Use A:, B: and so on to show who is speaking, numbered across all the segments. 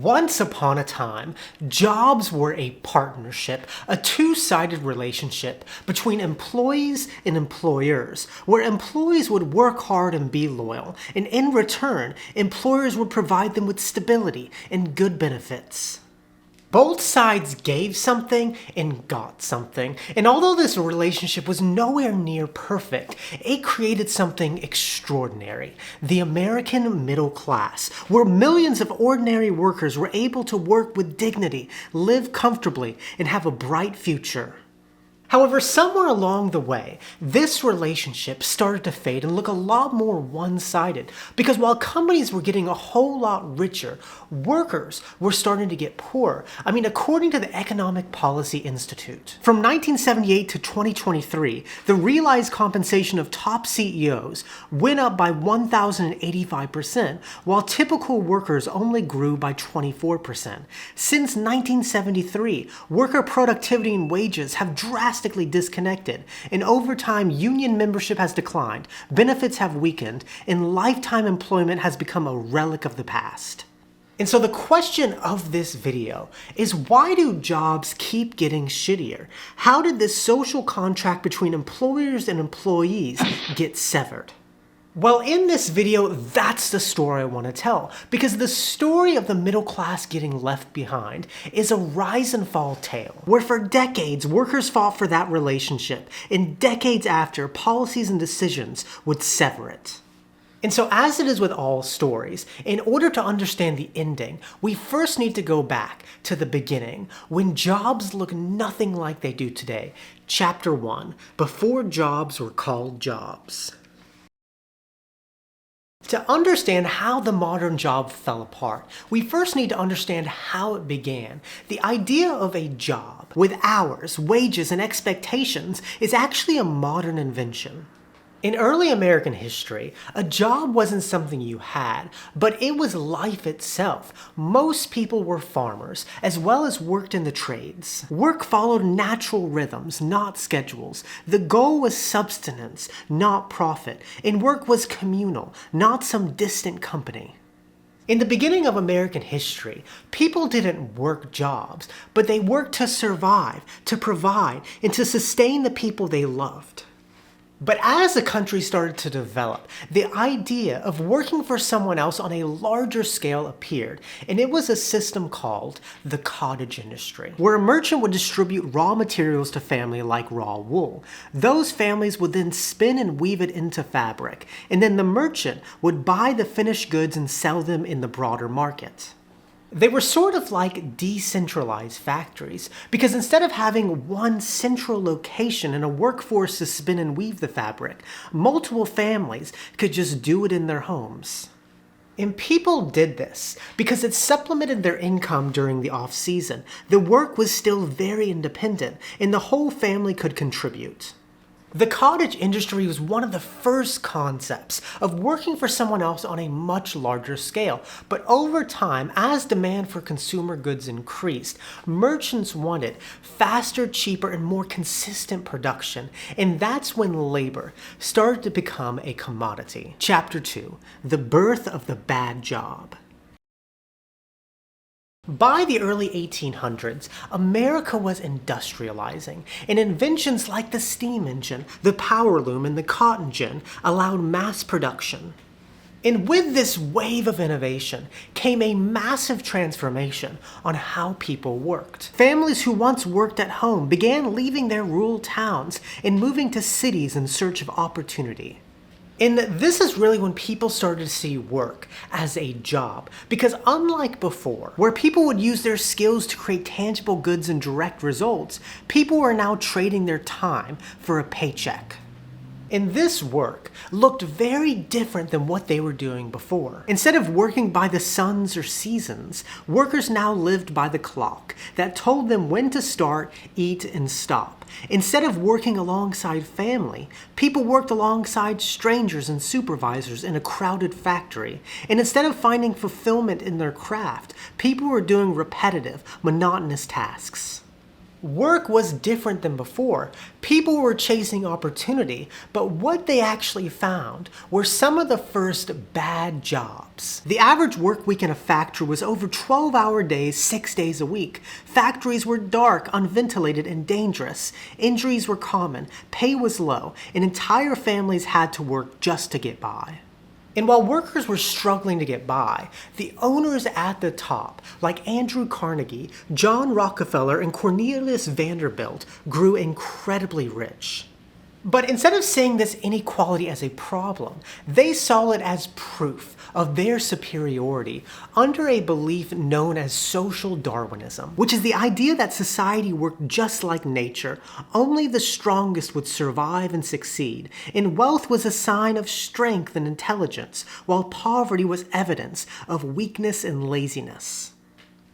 A: Once upon a time, jobs were a partnership, a two-sided relationship between employees and employers, where employees would work hard and be loyal, and in return, employers would provide them with stability and good benefits. Both sides gave something and got something, and although this relationship was nowhere near perfect, it created something extraordinary: the American middle class, where millions of ordinary workers were able to work with dignity, live comfortably, and have a bright future. However, somewhere along the way, this relationship started to fade and look a lot more one-sided, because while companies were getting a whole lot richer, workers were starting to get poorer. According to the Economic Policy Institute, from 1978 to 2023, the realized compensation of top CEOs went up by 1,085%, while typical workers only grew by 24%. Since 1973, worker productivity and wages have drastically disconnected, and over time union membership has declined, benefits have weakened, and lifetime employment has become a relic of the past. And so the question of this video is, why do jobs keep getting shittier? How did this social contract between employers and employees get severed? Well, in this video, that's the story I want to tell, because the story of the middle class getting left behind is a rise and fall tale, where for decades workers fought for that relationship, and decades after, policies and decisions would sever it. And so as it is with all stories, in order to understand the ending, we first need to go back to the beginning, when jobs look nothing like they do today. Chapter 1, before jobs were called jobs. To understand how the modern job fell apart, we first need to understand how it began. The idea of a job with hours, wages, and expectations is actually a modern invention. In early American history, a job wasn't something you had, but it was life itself. Most people were farmers, as well as worked in the trades. Work followed natural rhythms, not schedules. The goal was subsistence, not profit, and work was communal, not some distant company. In the beginning of American history, people didn't work jobs, but they worked to survive, to provide, and to sustain the people they loved. But as the country started to develop, the idea of working for someone else on a larger scale appeared, and it was a system called the cottage industry, where a merchant would distribute raw materials to family like raw wool. Those families would then spin and weave it into fabric, and then the merchant would buy the finished goods and sell them in the broader market. They were sort of like decentralized factories, because instead of having one central location and a workforce to spin and weave the fabric, multiple families could just do it in their homes. And people did this because it supplemented their income during the off-season. The work was still very independent, and the whole family could contribute. The cottage industry was one of the first concepts of working for someone else on a much larger scale. But over time, as demand for consumer goods increased, merchants wanted faster, cheaper, and more consistent production. And that's when labor started to become a commodity. Chapter 2, the birth of the bad job. By the early 1800s, America was industrializing, and inventions like the steam engine, the power loom, and the cotton gin allowed mass production. And with this wave of innovation came a massive transformation on how people worked. Families who once worked at home began leaving their rural towns and moving to cities in search of opportunity. And this is really when people started to see work as a job, because unlike before, where people would use their skills to create tangible goods and direct results, people were now trading their time for a paycheck. And this work looked very different than what they were doing before. Instead of working by the suns or seasons, workers now lived by the clock that told them when to start, eat, and stop. Instead of working alongside family, people worked alongside strangers and supervisors in a crowded factory. And instead of finding fulfillment in their craft, people were doing repetitive, monotonous tasks. Work was different than before. People were chasing opportunity, but what they actually found were some of the first bad jobs. The average work week in a factory was over 12-hour days, 6 days a week. Factories were dark, unventilated, and dangerous. Injuries were common, pay was low, and entire families had to work just to get by. And while workers were struggling to get by, the owners at the top, like Andrew Carnegie, John Rockefeller, and Cornelius Vanderbilt, grew incredibly rich. But instead of seeing this inequality as a problem, they saw it as proof of their superiority under a belief known as social Darwinism, which is the idea that society worked just like nature, only the strongest would survive and succeed, and wealth was a sign of strength and intelligence, while poverty was evidence of weakness and laziness.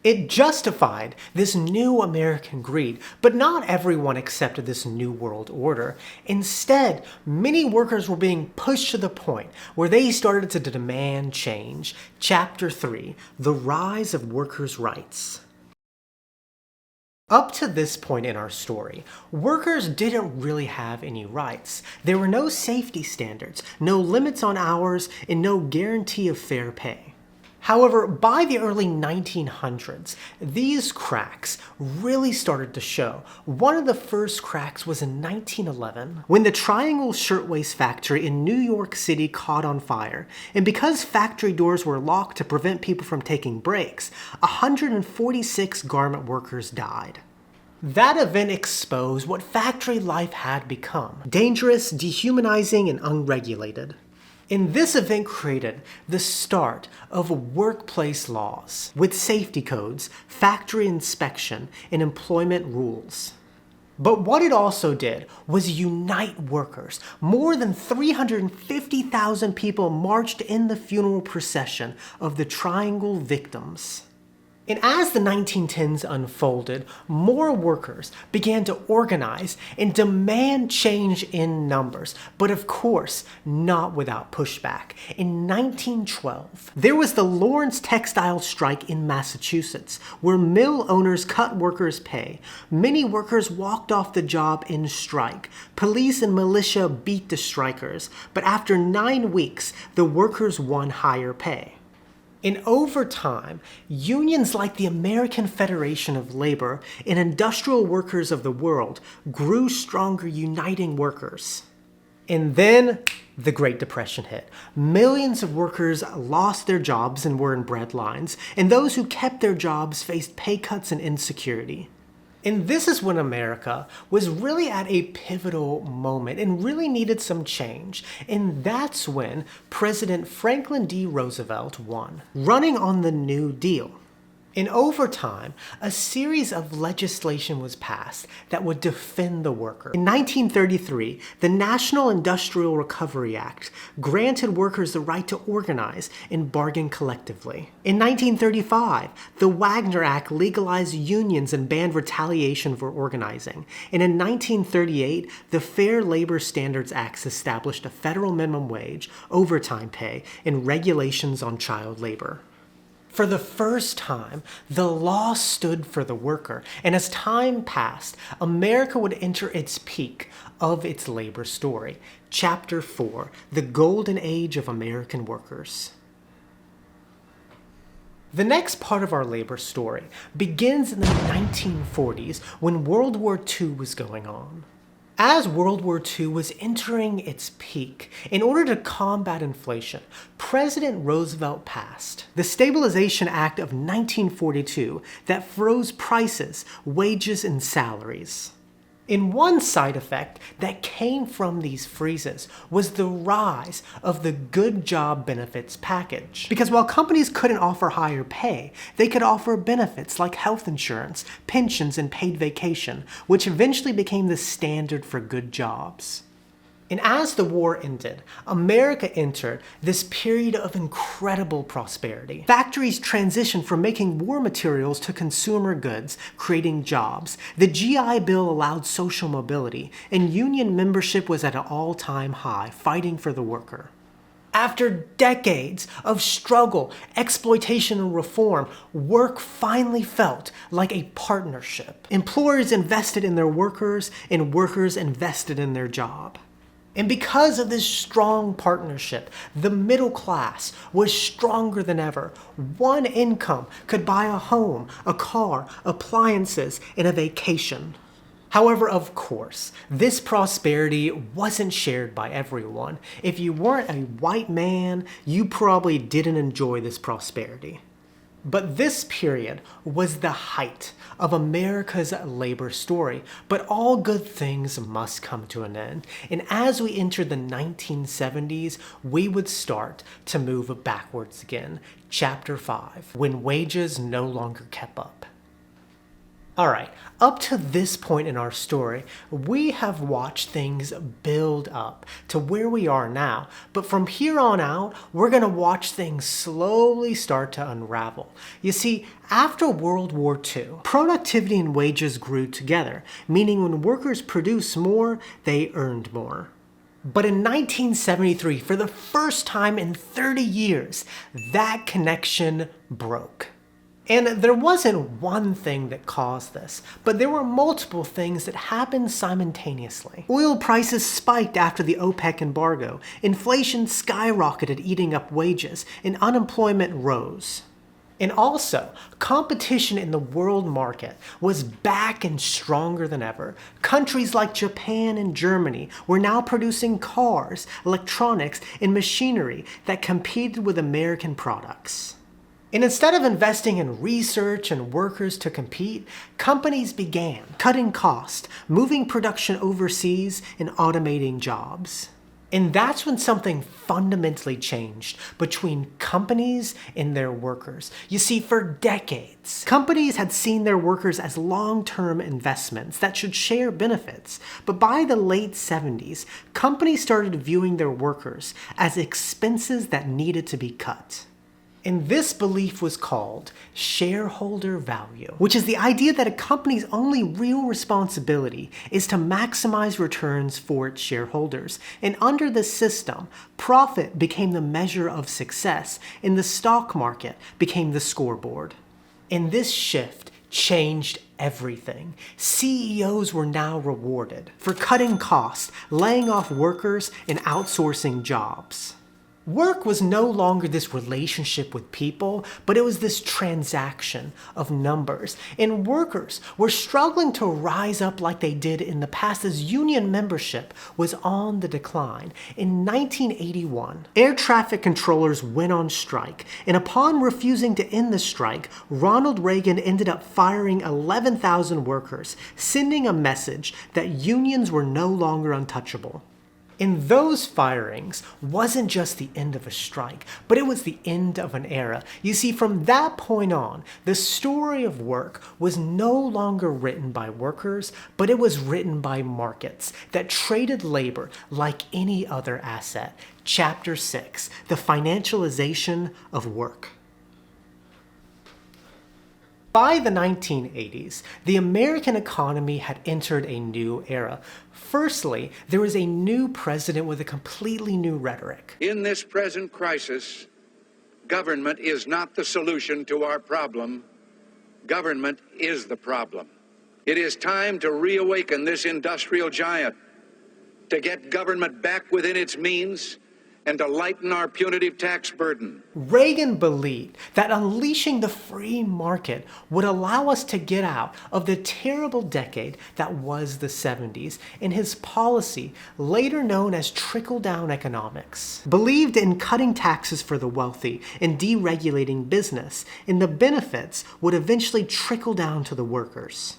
A: It justified this new American greed, but not everyone accepted this new world order. Instead, many workers were being pushed to the point where they started to demand change. Chapter 3, The Rise of Workers' Rights. Up to this point in our story, workers didn't really have any rights. There were no safety standards, no limits on hours, and no guarantee of fair pay. However, by the early 1900s, these cracks really started to show. One of the first cracks was in 1911, when the Triangle Shirtwaist Factory in New York City caught on fire. And because factory doors were locked to prevent people from taking breaks, 146 garment workers died. That event exposed what factory life had become: dangerous, dehumanizing, and unregulated. And this event created the start of workplace laws, with safety codes, factory inspection, and employment rules. But what it also did was unite workers. More than 350,000 people marched in the funeral procession of the Triangle victims. And as the 1910s unfolded, more workers began to organize and demand change in numbers, but of course, not without pushback. In 1912, there was the Lawrence textile strike in Massachusetts, where mill owners cut workers' pay. Many workers walked off the job in strike. Police and militia beat the strikers, but after 9 weeks, the workers won higher pay. And over time, unions like the American Federation of Labor and Industrial Workers of the World grew stronger, uniting workers. And then the Great Depression hit. Millions of workers lost their jobs and were in breadlines, and those who kept their jobs faced pay cuts and insecurity. And this is when America was really at a pivotal moment and really needed some change. And that's when President Franklin D. Roosevelt won, running on the New Deal. And over time, a series of legislation was passed that would defend the worker. In 1933, the National Industrial Recovery Act granted workers the right to organize and bargain collectively. In 1935, the Wagner Act legalized unions and banned retaliation for organizing. And in 1938, the Fair Labor Standards Act established a federal minimum wage, overtime pay, and regulations on child labor. For the first time, the law stood for the worker, and as time passed, America would enter its peak of its labor story. Chapter 4, The Golden Age of American Workers. The next part of our labor story begins in the 1940s when World War II was going on. As World War II was entering its peak, in order to combat inflation, President Roosevelt passed the Stabilization Act of 1942 that froze prices, wages, and salaries. And one side effect that came from these freezes was the rise of the good job benefits package. Because while companies couldn't offer higher pay, they could offer benefits like health insurance, pensions, and paid vacation, which eventually became the standard for good jobs. And as the war ended, America entered this period of incredible prosperity. Factories transitioned from making war materials to consumer goods, creating jobs. The GI Bill allowed social mobility, and union membership was at an all-time high, fighting for the worker. After decades of struggle, exploitation, and reform, work finally felt like a partnership. Employers invested in their workers, and workers invested in their job. And because of this strong partnership, the middle class was stronger than ever. One income could buy a home, a car, appliances, and a vacation. However, of course, this prosperity wasn't shared by everyone. If you weren't a white man, you probably didn't enjoy this prosperity. But this period was the height of America's labor story. But all good things must come to an end. And as we entered the 1970s, we would start to move backwards again. Chapter 5, when wages no longer kept up. Alright, up to this point in our story, we have watched things build up to where we are now, but from here on out, we're going to watch things slowly start to unravel. You see, after World War II, productivity and wages grew together, meaning when workers produced more, they earned more. But in 1973, for the first time in 30 years, that connection broke. And there wasn't one thing that caused this, but there were multiple things that happened simultaneously. Oil prices spiked after the OPEC embargo, inflation skyrocketed, eating up wages, and unemployment rose. And also, competition in the world market was back and stronger than ever. Countries like Japan and Germany were now producing cars, electronics, and machinery that competed with American products. And instead of investing in research and workers to compete, companies began cutting costs, moving production overseas, and automating jobs. And that's when something fundamentally changed between companies and their workers. You see, for decades, companies had seen their workers as long-term investments that should share benefits. But by the late 70s, companies started viewing their workers as expenses that needed to be cut. And this belief was called shareholder value, which is the idea that a company's only real responsibility is to maximize returns for its shareholders. And under this system, profit became the measure of success, and the stock market became the scoreboard. And this shift changed everything. CEOs were now rewarded for cutting costs, laying off workers, and outsourcing jobs. Work was no longer this relationship with people, but it was this transaction of numbers. And workers were struggling to rise up like they did in the past as union membership was on the decline. In 1981, air traffic controllers went on strike, and upon refusing to end the strike, Ronald Reagan ended up firing 11,000 workers, sending a message that unions were no longer untouchable. And those firings wasn't just the end of a strike, but it was the end of an era. You see, from that point on, the story of work was no longer written by workers, but it was written by markets that traded labor like any other asset. Chapter 6, the financialization of work. By the 1980s, the American economy had entered a new era. Firstly, there was a new president with a completely new rhetoric.
B: In this present crisis, government is not the solution to our problem. Government is the problem. It is time to reawaken this industrial giant, to get government back within its means, and to lighten our punitive tax burden.
A: Reagan believed that unleashing the free market would allow us to get out of the terrible decade that was the 70s, and his policy, later known as trickle-down economics, believed in cutting taxes for the wealthy and deregulating business, and the benefits would eventually trickle down to the workers.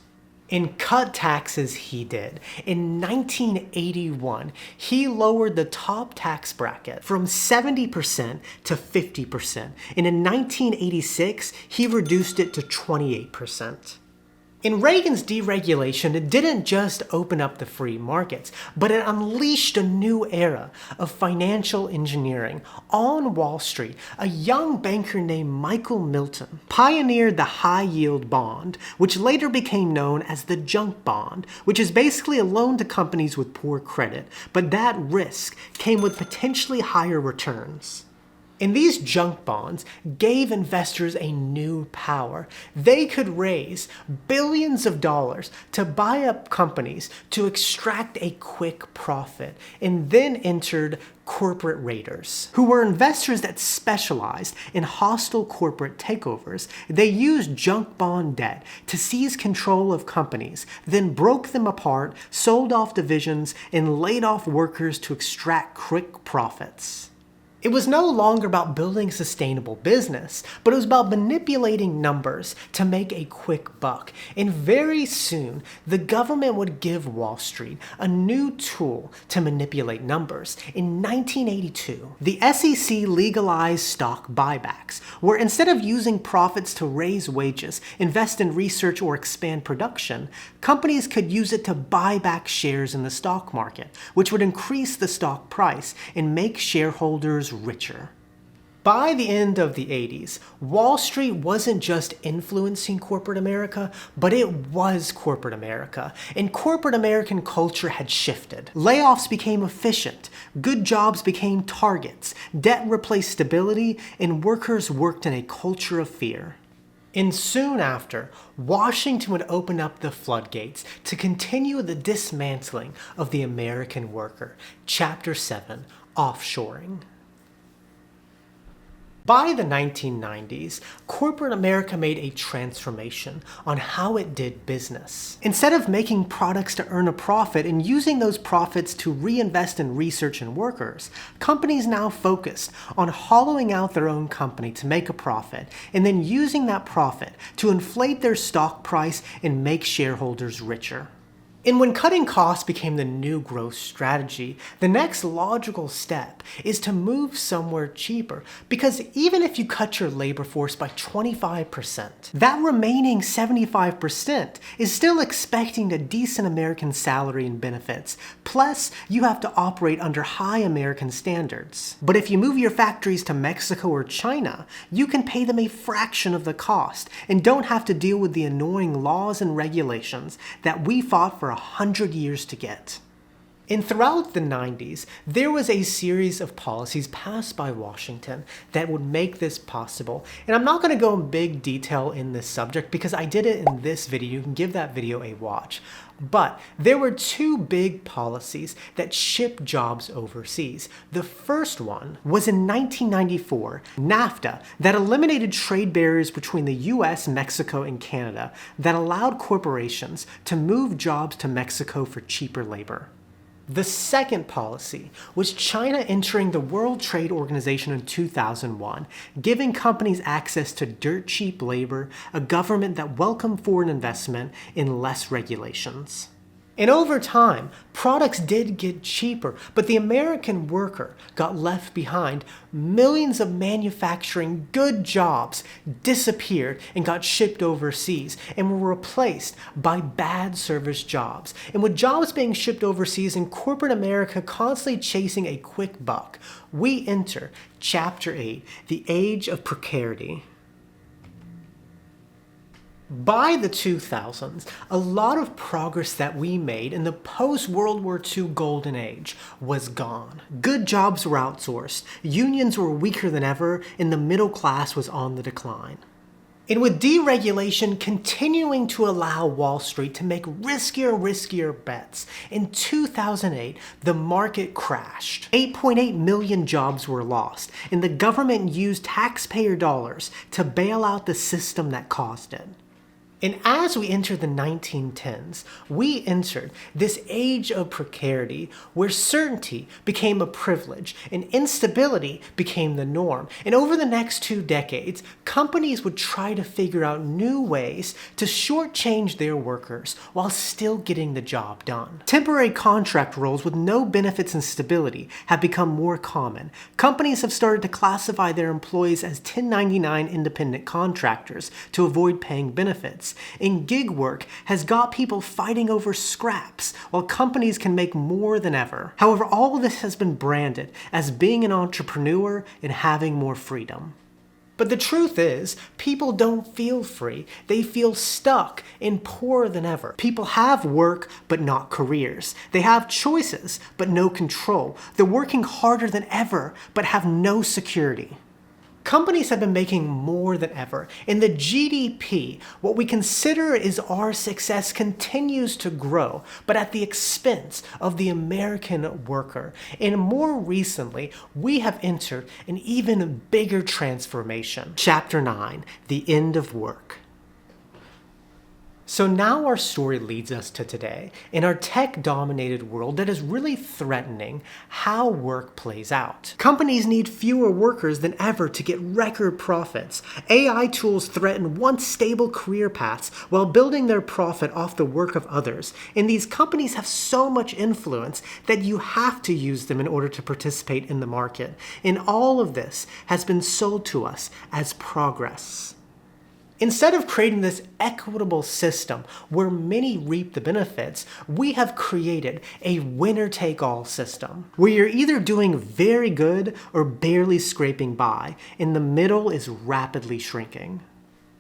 A: And cut taxes he did. In 1981, he lowered the top tax bracket from 70% to 50%. And in 1986, he reduced it to 28%. In Reagan's deregulation, it didn't just open up the free markets, but it unleashed a new era of financial engineering. On Wall Street, a young banker named Michael Milton pioneered the high-yield bond, which later became known as the junk bond, which is basically a loan to companies with poor credit, but that risk came with potentially higher returns. And these junk bonds gave investors a new power. They could raise billions of dollars to buy up companies to extract a quick profit, and then entered corporate raiders, who were investors that specialized in hostile corporate takeovers. They used junk bond debt to seize control of companies, then broke them apart, sold off divisions, and laid off workers to extract quick profits. It was no longer about building a sustainable business, but it was about manipulating numbers to make a quick buck. And very soon, the government would give Wall Street a new tool to manipulate numbers. In 1982, the SEC legalized stock buybacks, where instead of using profits to raise wages, invest in research, or expand production, companies could use it to buy back shares in the stock market, which would increase the stock price and make shareholders richer. By the end of the 80s, Wall Street wasn't just influencing corporate America, but it was corporate America, and corporate American culture had shifted. Layoffs became efficient, good jobs became targets, debt replaced stability, and workers worked in a culture of fear. And soon after, Washington would open up the floodgates to continue the dismantling of the American worker. Chapter 7, Offshoring. By the 1990s, corporate America made a transformation on how it did business. Instead of making products to earn a profit and using those profits to reinvest in research and workers, companies now focused on hollowing out their own company to make a profit, and then using that profit to inflate their stock price and make shareholders richer. And when cutting costs became the new growth strategy, the next logical step is to move somewhere cheaper. Because even if you cut your labor force by 25%, that remaining 75% is still expecting a decent American salary and benefits. Plus, you have to operate under high American standards. But if you move your factories to Mexico or China, you can pay them a fraction of the cost and don't have to deal with the annoying laws and regulations that we fought for 100 years to get. And throughout the 90s, there was a series of policies passed by Washington that would make this possible. And I'm not going to go in big detail in this subject because I did it in this video. You can give that video a watch. But there were two big policies that shipped jobs overseas. The first one was in 1994, NAFTA, that eliminated trade barriers between the US, Mexico, and Canada that allowed corporations to move jobs to Mexico for cheaper labor. The second policy was China entering the World Trade Organization in 2001, giving companies access to dirt cheap labor, a government that welcomed foreign investment, and less regulations. And over time, products did get cheaper, but the American worker got left behind. Millions of manufacturing good jobs disappeared and got shipped overseas and were replaced by bad service jobs. And with jobs being shipped overseas and corporate America constantly chasing a quick buck, we enter Chapter 8, the Age of Precarity. By the 2000s, a lot of progress that we made in the post-World War II golden age was gone. Good jobs were outsourced, unions were weaker than ever, and the middle class was on the decline. And with deregulation continuing to allow Wall Street to make riskier and riskier bets, in 2008, the market crashed. 8.8 million jobs were lost, and the government used taxpayer dollars to bail out the system that caused it. And as we entered the 1910s, we entered this age of precarity where certainty became a privilege and instability became the norm. And over the next 2 decades, companies would try to figure out new ways to shortchange their workers while still getting the job done. Temporary contract roles with no benefits and stability have become more common. Companies have started to classify their employees as 1099 independent contractors to avoid paying benefits. profits. And gig work has got people fighting over scraps, while companies can make more than ever. However, all of this has been branded as being an entrepreneur and having more freedom. But the truth is, people don't feel free. They feel stuck and poorer than ever. People have work, but not careers. They have choices, but no control. They're working harder than ever, but have no security. Companies have been making more than ever, and the GDP, what we consider is our success, continues to grow, but at the expense of the American worker. And more recently, we have entered an even bigger transformation. Chapter 9, the end of work. So now our story leads us to today, in our tech-dominated world that is really threatening how work plays out. Companies need fewer workers than ever to get record profits. AI tools threaten once stable career paths while building their profit off the work of others. And these companies have so much influence that you have to use them in order to participate in the market. And all of this has been sold to us as progress. Instead of creating this equitable system where many reap the benefits, we have created a winner-take-all system, where you're either doing very good or barely scraping by, and the middle is rapidly shrinking.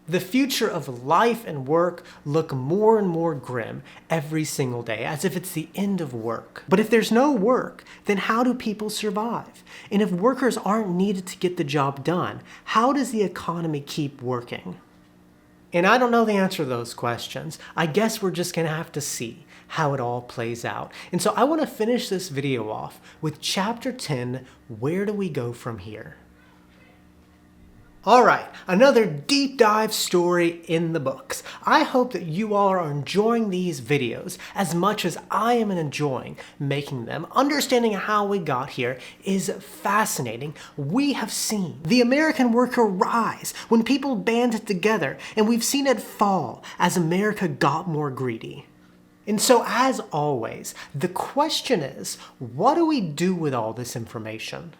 A: The future of life and work look more and more grim every single day, as if it's the end of work. But if there's no work, then how do people survive? And if workers aren't needed to get the job done, how does the economy keep working? And I don't know the answer to those questions. I guess we're just gonna have to see how it all plays out. And so I wanna finish this video off with Chapter 10, where do we go from here? All right, another deep dive story in the books. I hope that you all are enjoying these videos as much as I am enjoying making them. Understanding how we got here is fascinating. We have seen the American worker rise when people banded together, and we've seen it fall as America got more greedy. And so, as always, the question is, what do we do with all this information?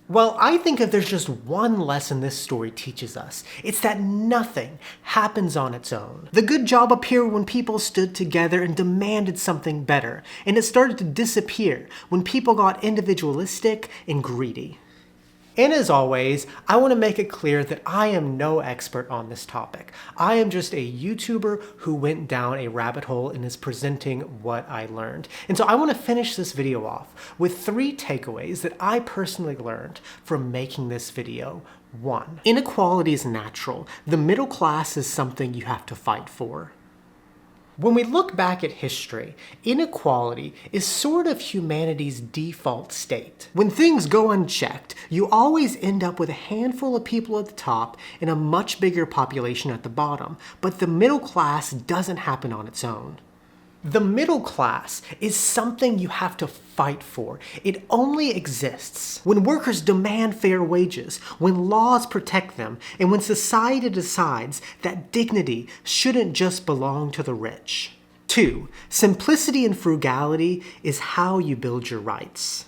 A: Well, I think if there's just one lesson this story teaches us, it's that nothing happens on its own. The good job appeared when people stood together and demanded something better, and it started to disappear when people got individualistic and greedy. And as always, I want to make it clear that I am no expert on this topic. I am just a YouTuber who went down a rabbit hole and is presenting what I learned. And so I want to finish this video off with 3 takeaways that I personally learned from making this video. 1. Inequality is natural. The middle class is something you have to fight for. When we look back at history, inequality is sort of humanity's default state. When things go unchecked, you always end up with a handful of people at the top and a much bigger population at the bottom, but the middle class doesn't happen on its own. The middle class is something you have to fight for. It only exists when workers demand fair wages, when laws protect them, and when society decides that dignity shouldn't just belong to the rich. 2. Simplicity and frugality is how you build your rights.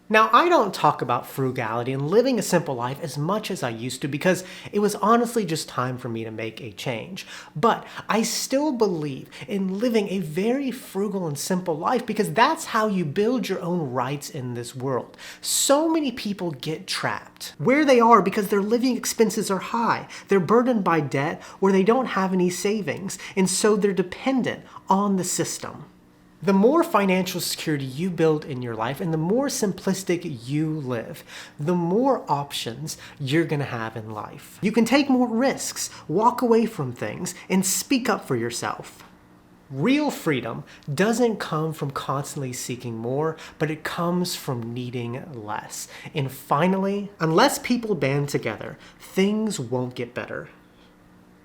A: Now, I don't talk about frugality and living a simple life as much as I used to because it was honestly just time for me to make a change. But I still believe in living a very frugal and simple life because that's how you build your own rights in this world. So many people get trapped where they are because their living expenses are high, they're burdened by debt, or they don't have any savings, and so they're dependent on the system. The more financial security you build in your life and the more simplistic you live, the more options you're gonna have in life. You can take more risks, walk away from things, and speak up for yourself. Real freedom doesn't come from constantly seeking more, but it comes from needing less. And finally, unless people band together, things won't get better.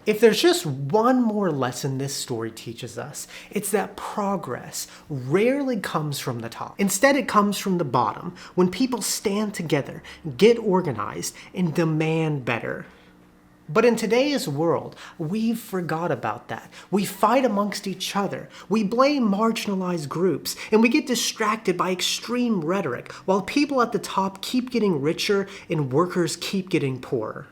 A: If there's just one more lesson this story teaches us, it's that progress rarely comes from the top. Instead, it comes from the bottom, when people stand together, get organized, and demand better. But in today's world, we've forgot about that. We fight amongst each other, we blame marginalized groups, and we get distracted by extreme rhetoric, while people at the top keep getting richer and workers keep getting poorer.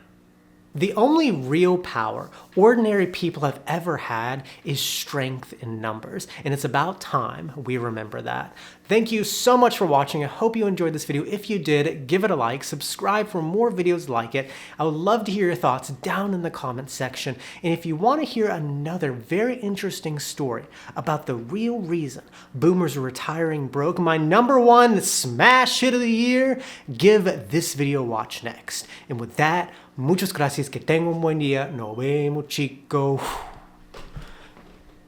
A: The only real power ordinary people have ever had is strength in numbers, and it's about time we remember that. Thank you so much for watching. I hope you enjoyed this video. If you did, give it a like, subscribe for more videos like it. I would love to hear your thoughts down in the comments section. And if you want to hear another very interesting story about the real reason boomers are retiring broke, my #1 smash hit of the year, give this video a watch next. And with that, muchas gracias, que tengan un buen día. Nos vemos, chicos.